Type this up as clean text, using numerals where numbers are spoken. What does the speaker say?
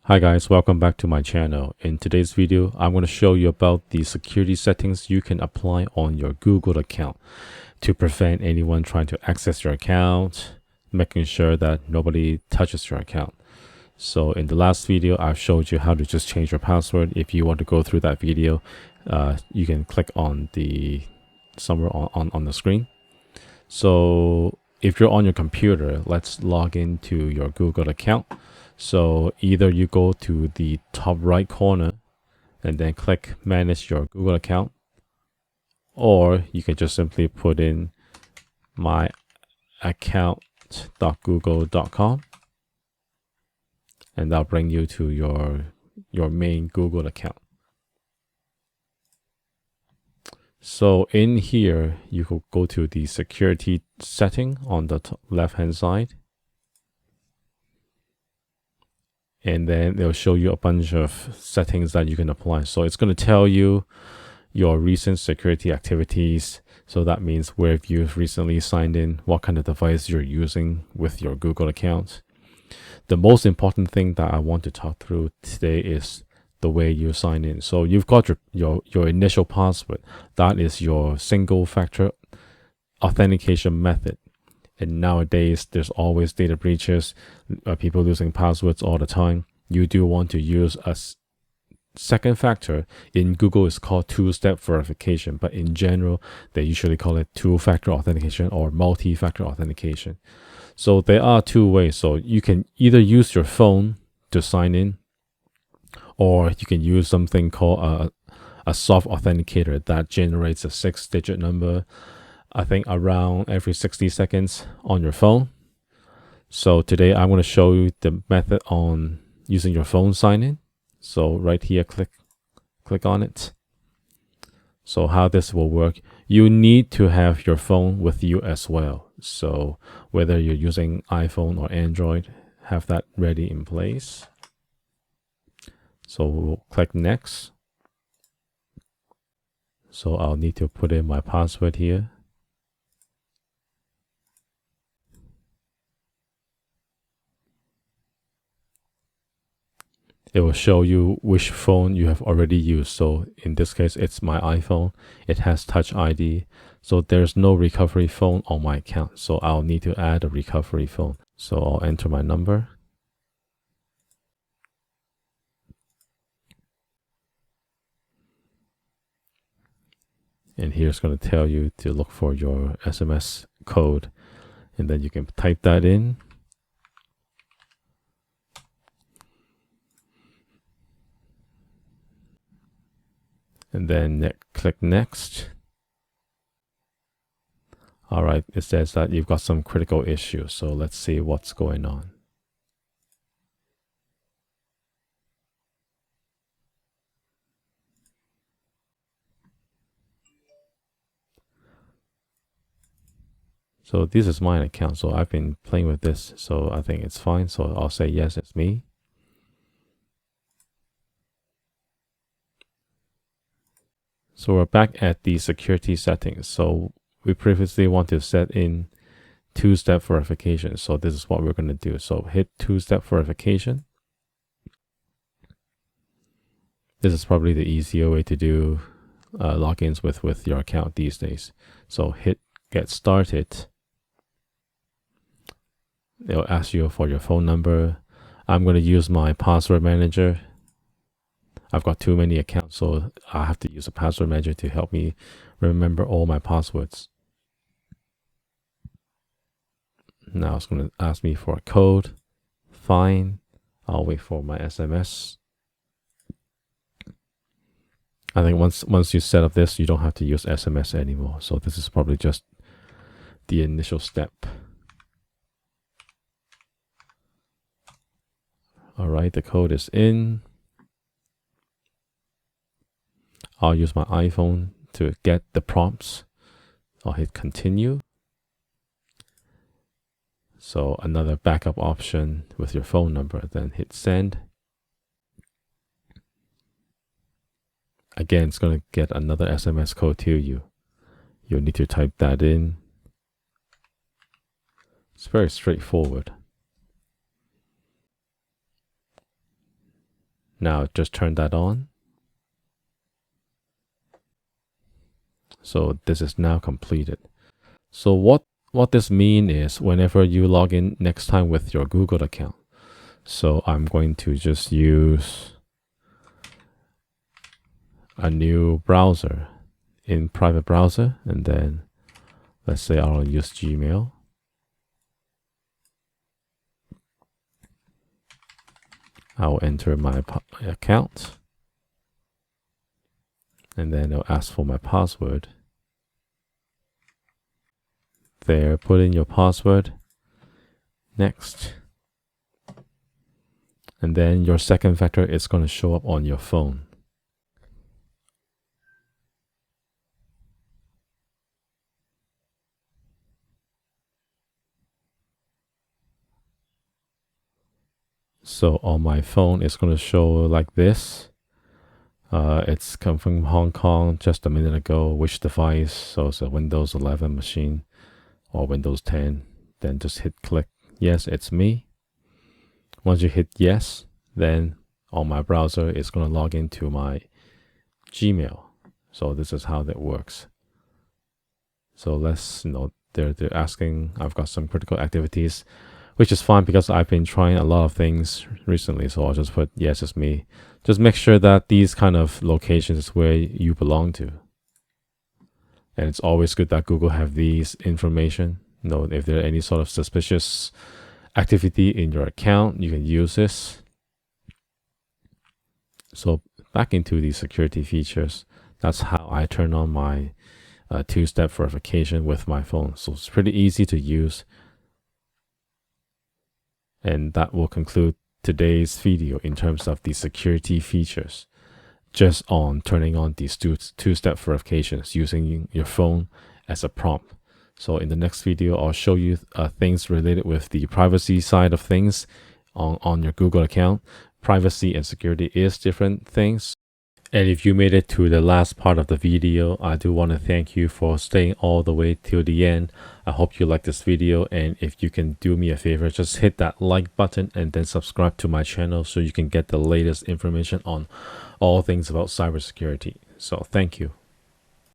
Hi guys, welcome back to my channel. In today's video, I'm going to show you about the security settings you can apply on your Google account to prevent anyone trying to access your account, making sure that nobody touches your account. So in the last video, I showed you how to just change your password. If you want to go through that video, you can click on the somewhere on the screen. So if you're on your computer, let's log into your Google account. So either you go to the top right corner and then click manage your Google account, or you can just simply put in my account.google.com and that'll bring you to your main Google account. So in here, you could go to the security setting on the left hand side. And then they'll show you a bunch of settings that you can apply. So it's going to tell you your recent security activities. So that means where you've recently signed in, what kind of device you're using with your Google account. The most important thing that I want to talk through today is the way you sign in. So you've got your initial password. That is your single factor authentication method. And nowadays, there's always data breaches, people losing passwords all the time. You do want to use a second factor. In Google, it's called two-step verification, but in general, they usually call it two-factor authentication or multi-factor authentication. So there are two ways. So you can either use your phone to sign in, or you can use something called a soft authenticator that generates a 6-digit number, I think around every 60 seconds on your phone. So today I'm going to show you the method on using your phone sign in. So right here, click on it. So how this will work, you need to have your phone with you as well. So whether you're using iPhone or Android, have that ready in place. So we'll click next. So I'll need to put in my password here. It will show you which phone you have already used. So in this case, it's my iPhone. It has Touch ID. So there's no recovery phone on my account. So I'll need to add a recovery phone. So I'll enter my number. And here's going to tell you to look for your SMS code. And then you can type that in. And then click next. All right, it says that you've got some critical issues. So let's see what's going on. So this is my account. So I've been playing with this. So I think it's fine. So I'll say, yes, it's me. So we're back at the security settings. So we previously want to set in two-step verification. So this is what we're going to do. So hit two-step verification. This is probably the easier way to do logins with your account these days. So hit get started. It'll ask you for your phone number. I'm going to use my password manager. I've got too many accounts, so I have to use a password manager to help me remember all my passwords. Now it's going to ask me for a code. Fine. I'll wait for my SMS. I think once you set up this, you don't have to use SMS anymore. So this is probably just the initial step. All right, the code is in. I'll use my iPhone to get the prompts. I'll hit continue. So another backup option with your phone number, then hit send. Again, it's going to get another SMS code to you. You'll need to type that in. It's very straightforward. Now just turn that on. So this is now completed. So what this means is whenever you log in next time with your Google account. So I'm going to just use a new browser in private browser, and then let's say I'll use Gmail. I'll enter my account, and then it'll ask for my password. There, put in your password. Next. And then your second factor is going to show up on your phone. So on my phone, it's going to show like this. It's come from Hong Kong just a minute ago. Which device? So it's a Windows 11 machine or Windows 10. Then just hit click. Yes, it's me. Once you hit yes, then on my browser, it's going to log into my Gmail. So this is how that works. So let's, they're asking, I've got some critical activities, which is fine because I've been trying a lot of things recently. So I'll just put, yes, it's me. Just make sure that these kind of locations is where you belong to. And it's always good that Google have these information. If there are any sort of suspicious activity in your account, you can use this. So back into the security features, that's how I turn on my two-step verification with my phone. So it's pretty easy to use. And that will conclude today's video in terms of the security features, just on turning on these two-step verifications using your phone as a prompt. So in the next video, I'll show you things related with the privacy side of things on your Google account. Privacy and security is different things. And if you made it to the last part of the video, I do want to thank you for staying all the way till the end. I hope you like this video, and if you can do me a favor, just hit that like button and then subscribe to my channel so you can get the latest information on all things about cybersecurity. So thank you.